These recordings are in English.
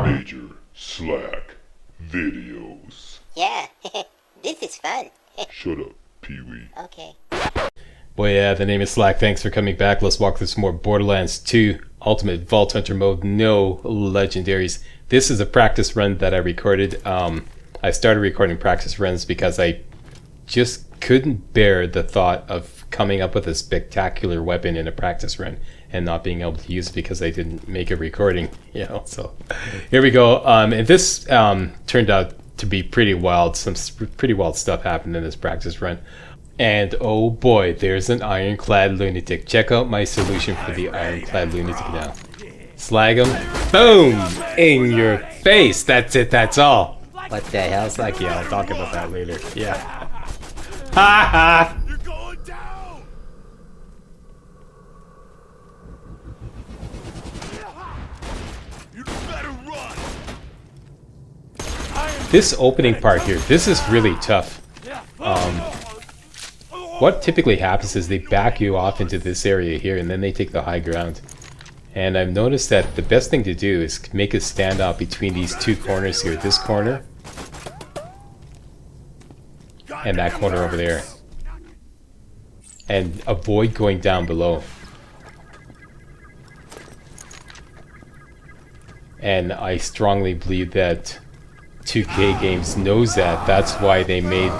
Major Slack Videos. Yeah, this is fun. Shut up, Pee-wee. Okay. Boy, yeah, the name is Slack. Thanks for coming back. Let's walk through some more Borderlands 2 Ultimate Vault Hunter mode. No legendaries. This is a practice run that I recorded. I started recording practice runs because I just couldn't bear the thought of coming up with a spectacular weapon in a practice run and not being able to use it because I didn't make a recording, you know. So here we go. And this turned out to be pretty wild. Some pretty wild stuff happened in this practice run. And oh boy, there's an ironclad lunatic. Check out my solution for the ironclad lunatic now. Slag him. Boom! In your face. That's it. That's all. What the hell? Slag? Yeah, I'll talk about that later. Yeah. Ha ha! You're going down! You better run! This opening part here, this is really tough. What typically happens is they back you off into this area here and then they take the high ground. And I've noticed that the best thing to do is make a standoff between these two corners here. This corner and that corner over there. And avoid going down below. And I strongly believe that 2K Games knows that. That's why they made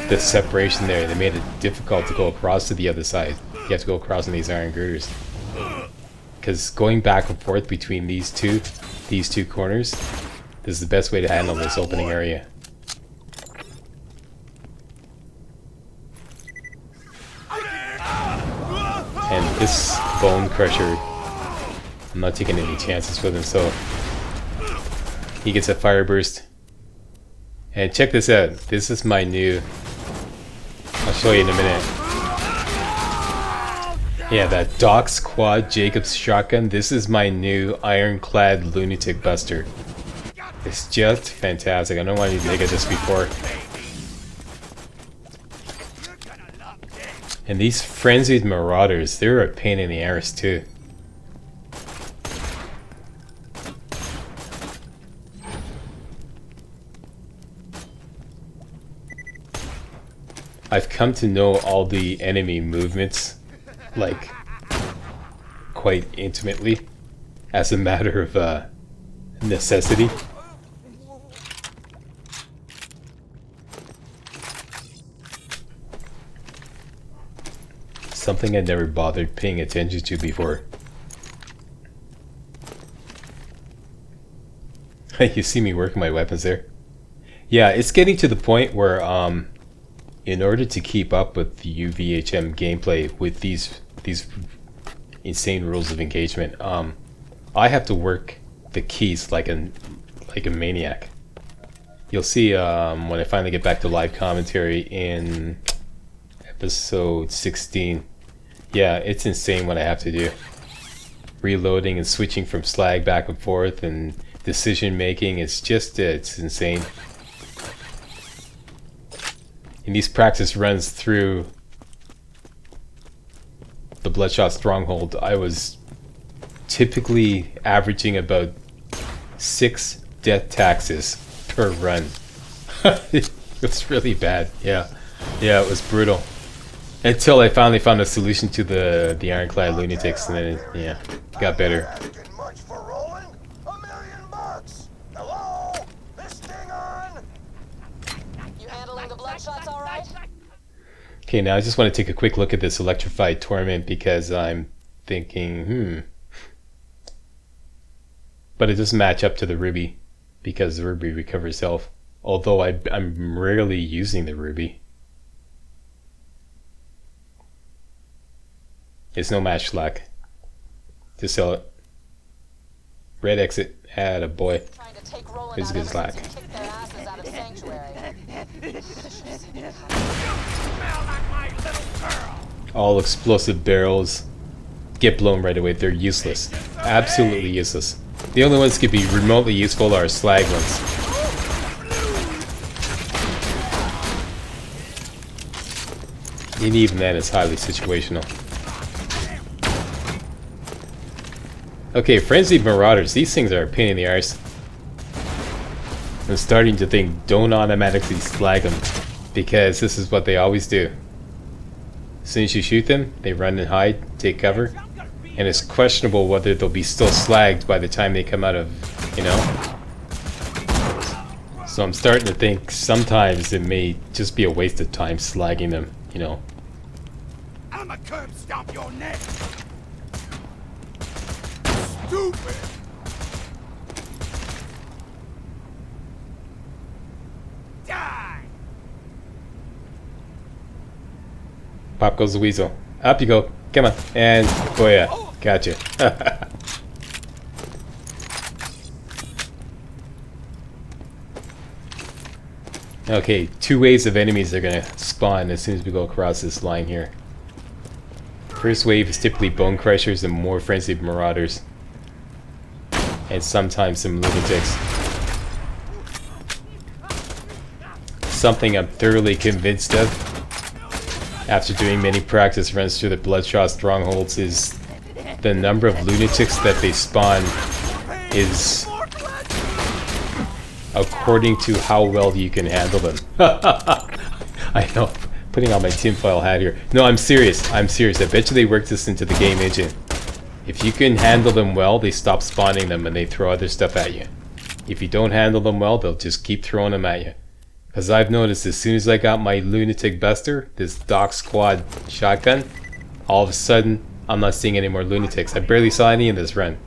the separation there. They made it difficult to go across to the other side. You have to go across in these iron girders. Because going back and forth between these two corners, this is the best way to handle this opening area. And this bone crusher, I'm not taking any chances with him, so he gets a fire burst. And check this out. This is my new, I'll show you in a minute. Yeah, that Doc's Quad Jacobs shotgun. This is my new ironclad lunatic buster. It's just fantastic. I don't want you to make it this before. And these frenzied marauders, they're a pain in the arse too. I've come to know all the enemy movements, like, quite intimately, as a matter of necessity. Something I never bothered paying attention to before. You see me working my weapons there? Yeah, it's getting to the point where in order to keep up with the UVHM gameplay with these insane rules of engagement, I have to work the keys like a maniac. You'll see when I finally get back to live commentary in episode 16. Yeah, it's insane what I have to do. Reloading and switching from slag back and forth and decision making, it's insane. In these practice runs through the Bloodshot Stronghold, I was typically averaging about 6 death taxes per run. It was really bad. Yeah, it was brutal. Until I finally found a solution to the ironclad lunatics, and then it got better. Okay, now I just want to take a quick look at this electrified torment because I'm thinking, but it doesn't match up to the ruby because the ruby recovers health. Although I'm rarely using the ruby. It's no match, Slack. Just sell it. Red exit. Atta boy. It's a good Slack. All explosive barrels get blown right away. They're useless. Absolutely useless. The only ones that could be remotely useful are slag ones. And even then, it's highly situational. Okay, frenzied marauders. These things are a pain in the arse. I'm starting to think don't automatically slag them, because this is what they always do. As soon as you shoot them, they run and hide, take cover, and it's questionable whether they'll be still slagged by the time they come out of, you know? So I'm starting to think sometimes it may just be a waste of time slagging them, you know? I'ma curb stomp your neck. Stupid. Die. Pop goes the weasel. Up you go. Come on. And boya. Gotcha. Okay, 2 waves of enemies are gonna spawn as soon as we go across this line here. First wave is typically bone crushers and more frenzied marauders. And sometimes some lunatics. Something I'm thoroughly convinced of after doing many practice runs through the Bloodshot strongholds is the number of lunatics that they spawn is according to how well you can handle them. I know, putting on my tinfoil hat here. No, I'm serious. I'm serious. I bet you they worked this into the game engine. If you can handle them well, they stop spawning them and they throw other stuff at you. If you don't handle them well, they'll just keep throwing them at you. Because I've noticed as soon as I got my lunatic buster, this Doc Squad shotgun, all of a sudden, I'm not seeing any more lunatics. I barely saw any in this run.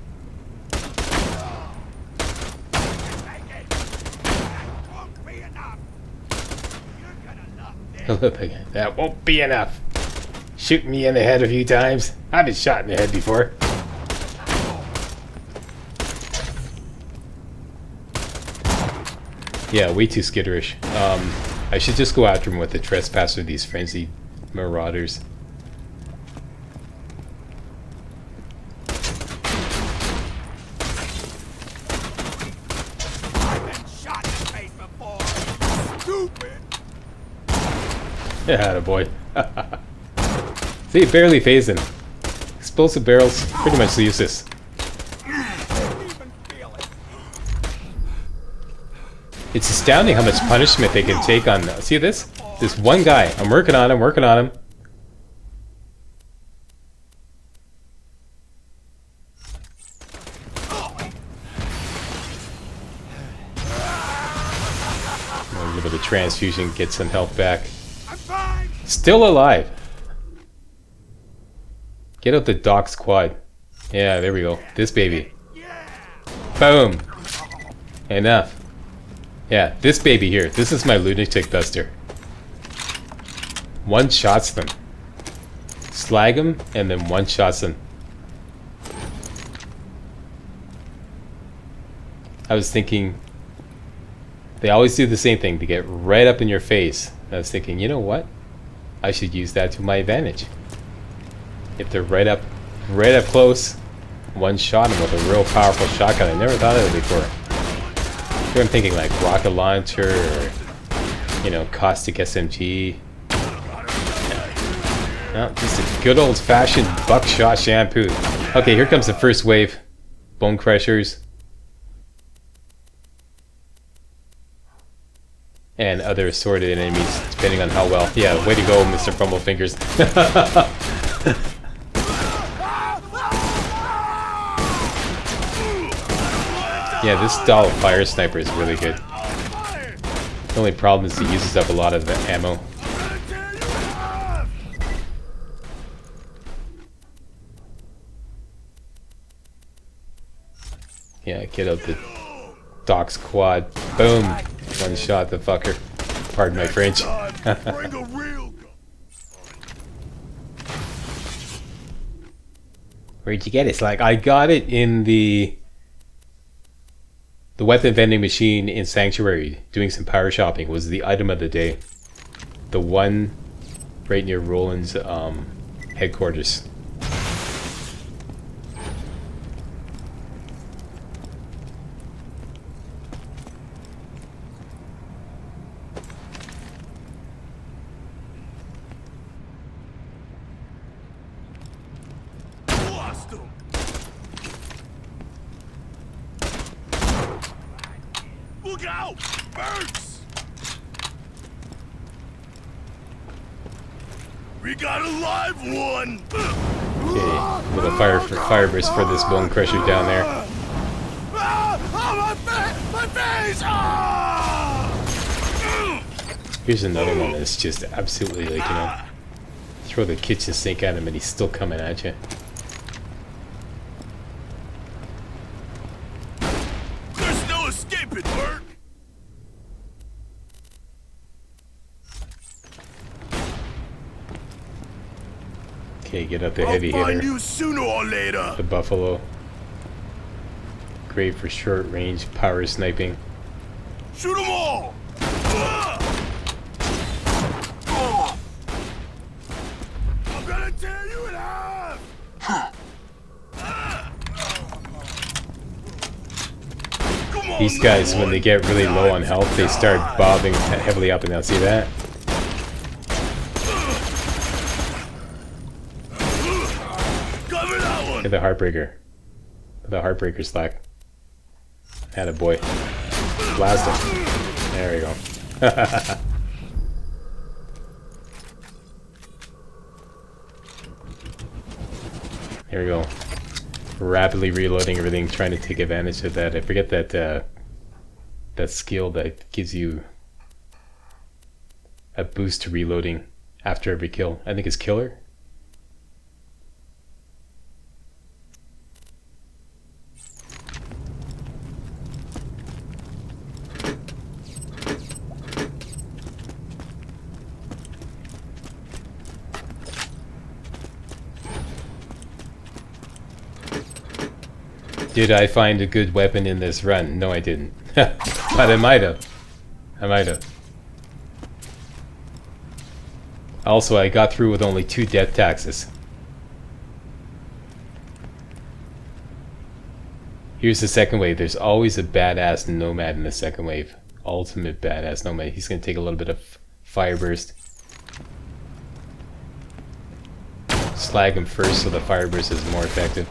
That won't be enough. Shoot me in the head a few times. I've been shot in the head before. Yeah, way too skitterish. I should just go after him with the trespasser, these frenzied marauders. I've been shot in the face before. Stupid. Yeah, boy. See, barely phased him. Explosive barrels, pretty much useless. Even feel it. It's astounding how much punishment they can take on. See this? This one guy. I'm working on him, working on him. A little bit of transfusion, get some health back. I'm fine. Still alive. Get out the Doc Squad. Yeah, there we go. This baby. Yeah. Boom. Enough. Yeah, this baby here. This is my lunatic buster. One shots them. Slag them, and then one shots them. I was thinking, they always do the same thing, to get right up in your face. I was thinking, you know what? I should use that to my advantage. If they're right up close, one shot them with a real powerful shotgun. I never thought of it before. Here I'm thinking like rocket launcher or, you know, caustic SMG. No, just a good old-fashioned buckshot shampoo. Okay, here comes the first wave. Bone crushers. And other assorted enemies, depending on how well. Yeah, way to go, Mr. Fumblefingers. Yeah, this style of fire sniper is really good. The only problem is it uses up a lot of the ammo. Yeah, get out the Doc Squad. Boom! One shot the fucker. Pardon my French. Bring a real gun. Where'd you get it? It's like, I got it in the weapon vending machine in Sanctuary, doing some power shopping. Was the item of the day. The one right near Roland's headquarters. Lost him. Look out! Birds! We got a live one! Okay, little fire burst for this bone crusher down there. Ah! Oh, my face! Ah! Here's another one that's just absolutely like, you know, throw the kitchen sink at him and he's still coming at you. There's no escaping, Bert! Okay, get out the I'll heavy find hitter. you sooner or later! The buffalo. Great for short range power sniping. Shoot them all! Ah! Oh! I'm gonna tear you in half! Ah! Come on, These guys, little when they one. get really low on health, they start bobbing heavily up and down. See that? Cover that one! Hit the heartbreaker. The heartbreaker slack. Had a boy. Blast him. There we go. Here we go. Rapidly reloading everything, trying to take advantage of that. I forget that that skill that gives you a boost to reloading after every kill. I think it's killer. Did I find a good weapon in this run? No, I didn't. But I might have. I might have. Also, I got through with only 2 death taxes. Here's the second wave. There's always a badass nomad in the second wave. Ultimate badass nomad. He's going to take a little bit of fire burst. Slag him first so the fire burst is more effective.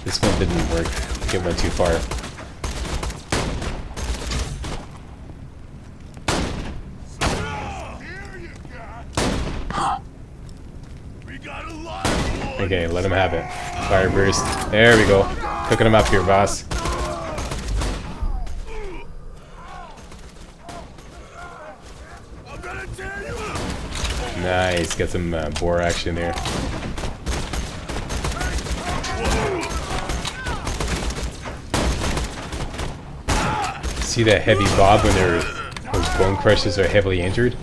This one didn't work. It went too far. Okay, let him have it. Fire burst. There we go. Cooking him up here, boss. Nice. Get some boar action there. See that heavy bob when those bone crushers are heavily injured?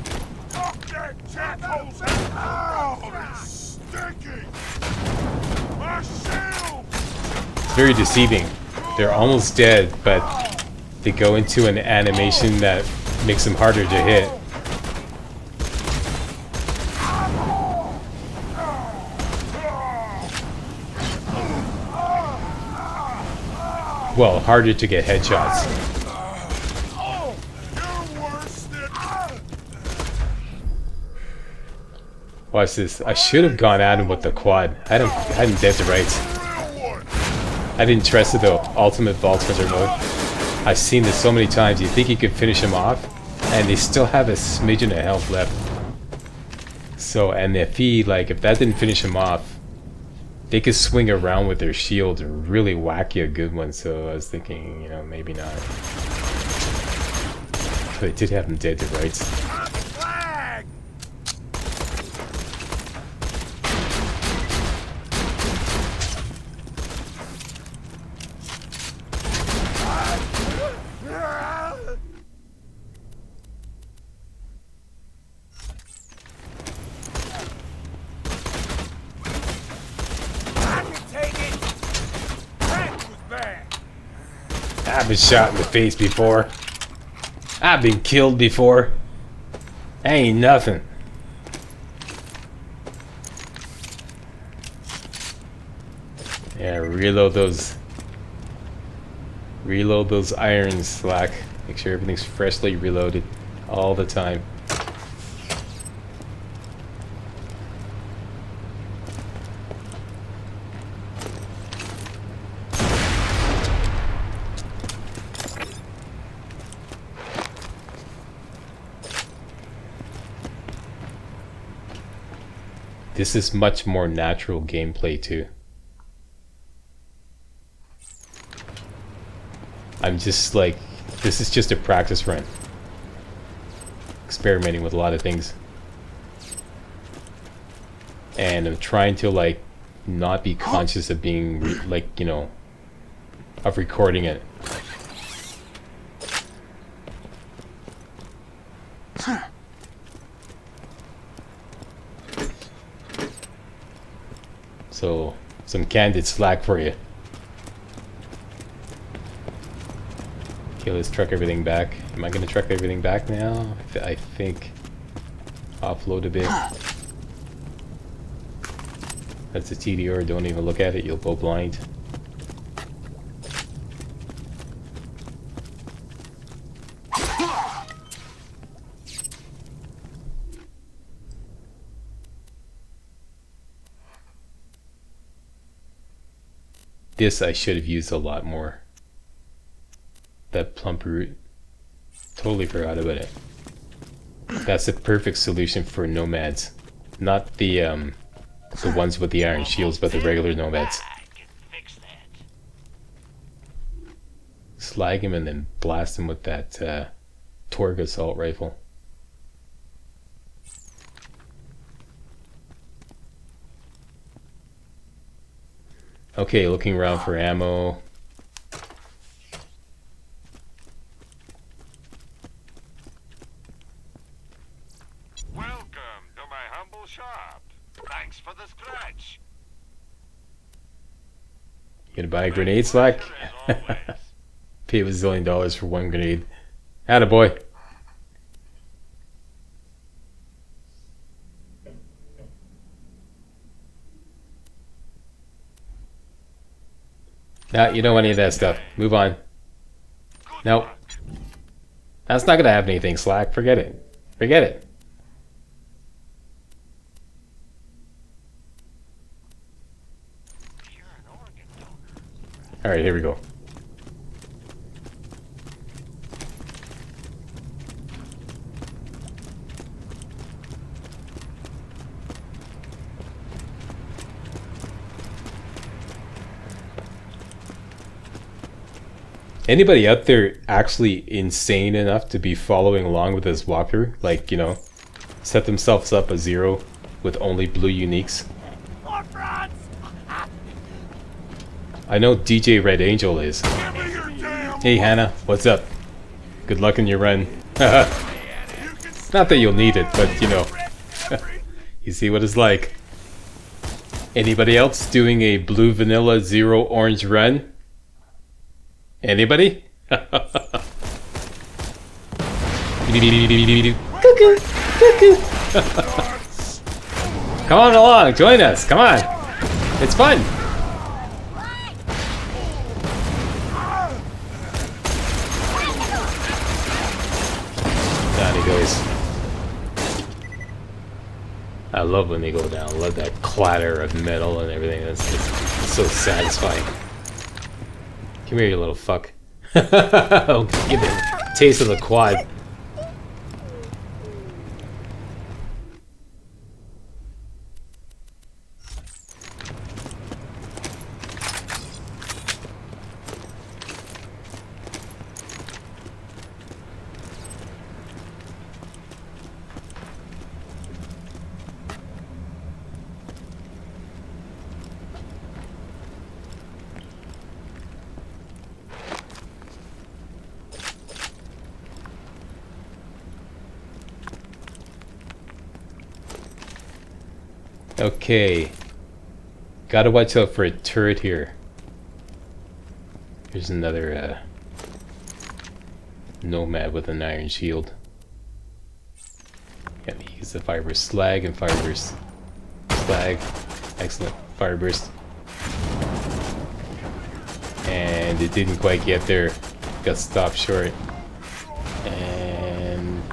It's very deceiving. They're almost dead, but they go into an animation that makes them harder to hit. Well, harder to get headshots. Watch this. I should have gone at him with the quad. I hadn't dead to rights. I didn't trust it though. Ultimate Vault Hunter mode. I've seen this so many times. You think you could finish him off, and they still have a smidgen of health left. So, and if that didn't finish him off, they could swing around with their shield and really whack you a good one. So I was thinking, you know, maybe not. But I did have him dead to rights. I've been shot in the face before. I've been killed before. Ain't nothing. Yeah, reload those irons, Slack. Make sure everything's freshly reloaded all the time. This is much more natural gameplay too. I'm just like, this is just a practice run. Experimenting with a lot of things. And I'm trying to like not be conscious of being like, you know, of recording it. So, some candid slack for you. Okay, let's truck everything back. Am I gonna truck everything back now? I think offload a bit. That's a TDR, don't even look at it, you'll go blind. This I should have used a lot more. That plump root. Totally forgot about it. That's the perfect solution for nomads. Not the ones with the iron shields, but the regular nomads. Slag him and then blast him with that Torg assault rifle. Okay, looking around for ammo. Welcome to my humble shop. Thanks for the scratch. You gonna buy a grenade, Slack? Pay a zillion dollars for one grenade. Attaboy. Nah, you don't want any of that stuff. Move on. Nope. That's not gonna have anything, Slack. Forget it. Forget it. Alright, here we go. Anybody out there actually insane enough to be following along with this walkthrough? Like, you know, set themselves up a 0 with only blue uniques? I know DJ Red Angel is. Hey Hannah, what's up? Good luck in your run. Not that you'll need it, but you know. You see what it's like. Anybody else doing a blue vanilla 0 orange run? Anybody? Cuckoo, cuckoo. Come on along, join us, come on. It's fun. Down he goes. I love when they go down. I love that clatter of metal and everything. It's so satisfying. Come here, you little fuck. I'll give it a taste of the quad. Okay, gotta watch out for a turret here. Here's another nomad with an iron shield. Gotta use the fireburst slag and fireburst slag. Excellent fireburst. And it didn't quite get there. Got stopped short. And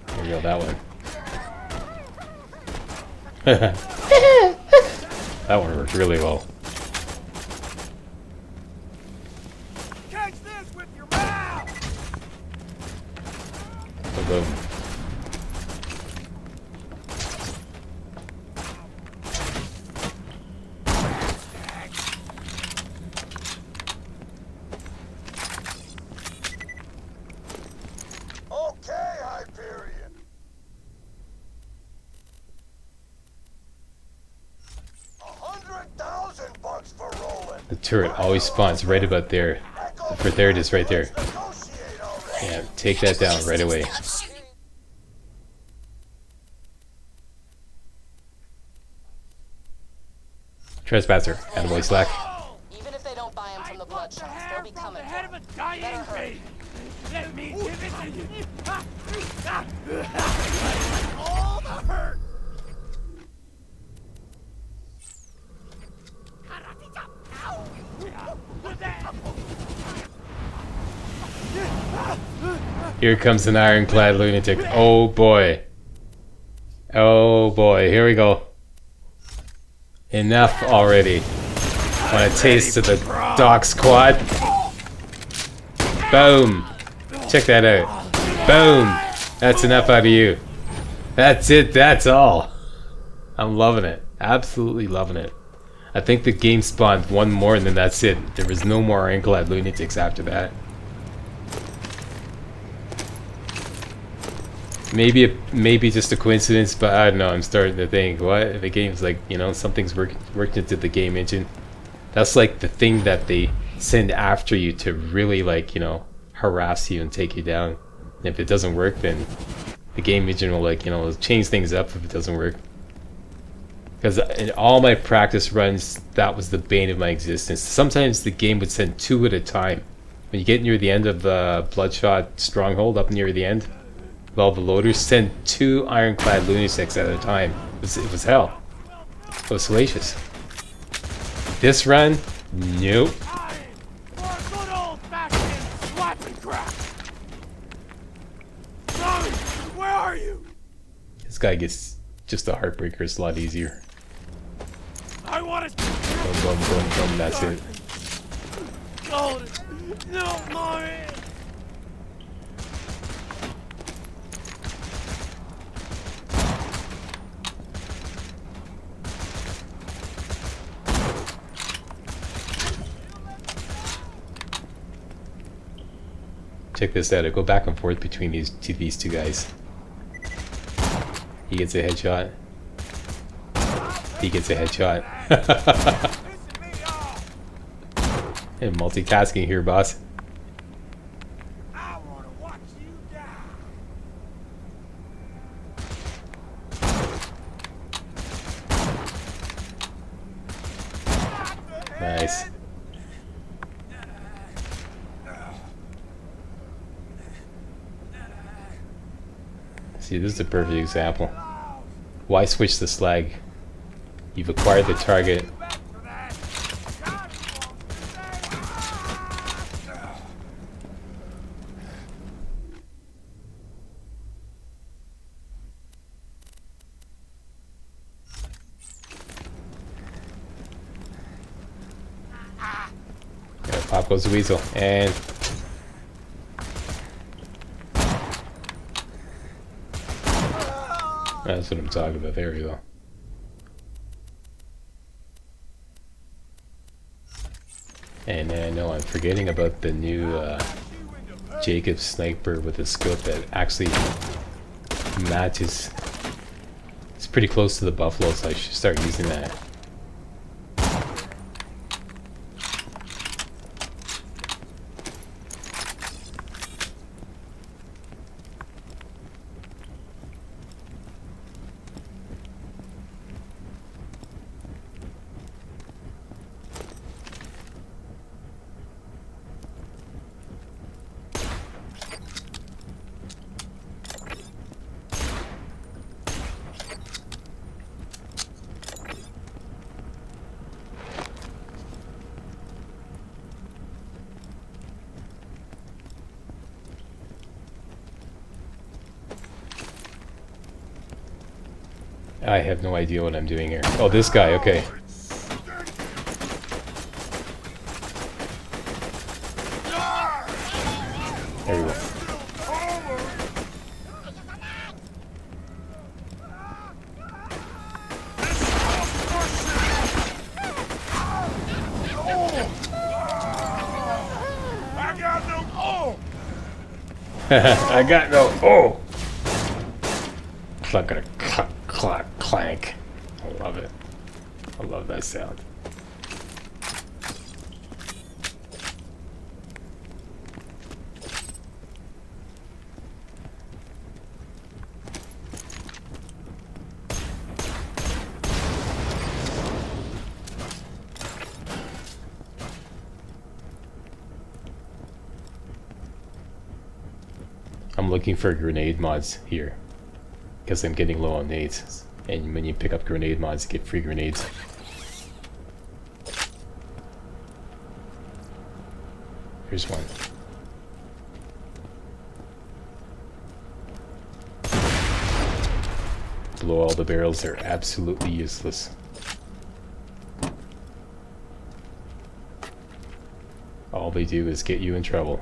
there we go, that one. That one worked really well. Catch this with your mouth. Boom. turret always spawns right about there. There it is, right there. Yeah, take that down right away. Trespasser, attaboy Slack. Even if they don't buy him from the Bloodshot, they'll be coming for him. Better hurry. Let me give it to you. All the hurt. Here comes an ironclad lunatic. Oh boy. Oh boy, here we go. Enough already. Want a taste of the Doc Squad? Boom! Check that out. Boom! That's enough out of you. That's it, that's all. I'm loving it. Absolutely loving it. I think the game spawned one more and then that's it. There was no more ironclad lunatics after that. Maybe just a coincidence, but I don't know. I'm starting to think, what? The game's like, you know, something's worked into the game engine. That's like the thing that they send after you to really, like, you know, harass you and take you down. And if it doesn't work, then the game engine will, like, you know, change things up if it doesn't work. Because in all my practice runs, that was the bane of my existence. Sometimes the game would send 2 at a time. When you get near the end of Bloodshot Stronghold, up near the end, all the loaders send 2 ironclad lunatics at a time. It was hell. It was salacious. This run, nope. Where are you? This guy gets just a heartbreaker. It's a lot easier. I want to. Boom, boom, boom, boom. That's it. No, mommy. Check this out. I go back and forth between these two guys. He gets a headshot. He gets a headshot. And multitasking here, boss. I want to watch you die. Nice. See, this is a perfect example. Why switch the slag? You've acquired the target. Yeah, pop goes the weasel, and that's what I'm talking about. There we go. And I know I'm forgetting about the new Jacob sniper with a scope that actually matches. It's pretty close to the Buffalo, so I should start using that. I have no idea what I'm doing here. Oh, this guy, okay. There we go. I got no oh. Cluck, cluck, cluck, clank. I love it. I love that sound. I'm looking for grenade mods here because I'm getting low on nades, and when you pick up grenade mods you get free grenades. Here's one. Blow all the barrels, they're absolutely useless. All they do is get you in trouble.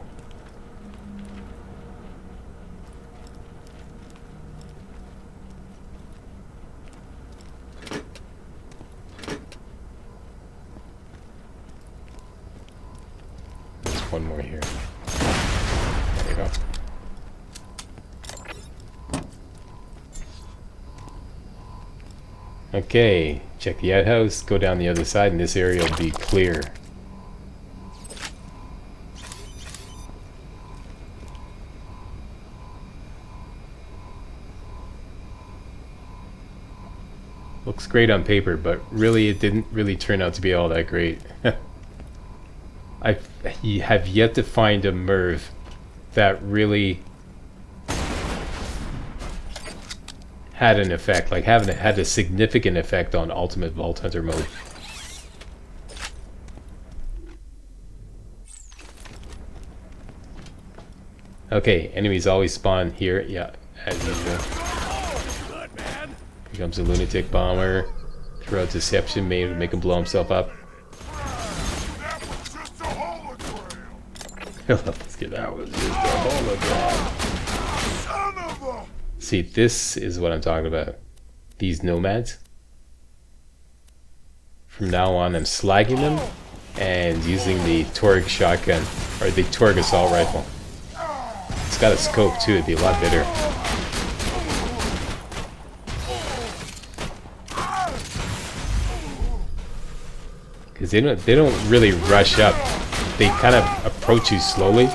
There's one more here. There you go. Okay, check the outhouse, go down the other side, and this area will be clear. Looks great on paper, but really it didn't really turn out to be all that great. I have yet to find a Merv that really had an effect, like had a significant effect on Ultimate Vault Hunter mode. Okay, enemies always spawn here, yeah, as usual. Here comes a lunatic bomber. Throw out deception, maybe to make him blow himself up. Let's get that was just a hologram. See, this is what I'm talking about. These nomads. From now on, I'm slagging them and using the Torg shotgun or the Torg assault rifle. It's got a scope too. It'd be a lot better. Because they don't really rush up. They kind of approach you slowly.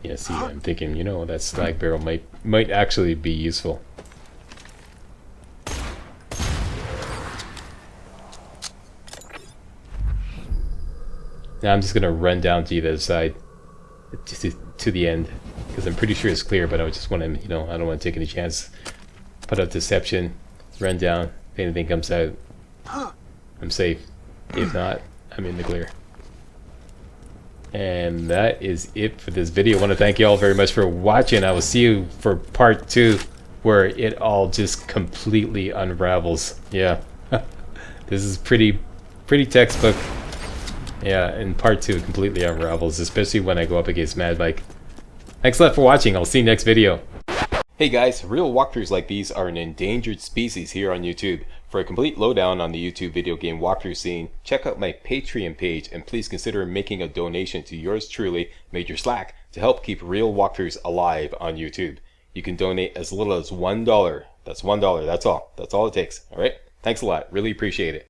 Yeah, see, I'm thinking, you know, that slag barrel might actually be useful. Now I'm just gonna run down to the other side, just to the end, because I'm pretty sure it's clear. But I just want to, you know, I don't want to take any chance. Put up deception, run down. If anything comes out, I'm safe. If not, I'm in the clear. And that is it for this video. I want to thank you all very much for watching. I will see you for part 2, where it all just completely unravels. Yeah, this is pretty textbook. Yeah, and part 2 completely unravels, especially when I go up against Mad Mike. Thanks a lot for watching. I'll see you next video. Hey guys, real walkthroughs like these are an endangered species here on YouTube. For a complete lowdown on the YouTube video game walkthrough scene, check out my Patreon page, and please consider making a donation to yours truly, Major Slack, to help keep real walkthroughs alive on YouTube. You can donate as little as $1. That's $1, that's all. That's all it takes. Alright? Thanks a lot. Really appreciate it.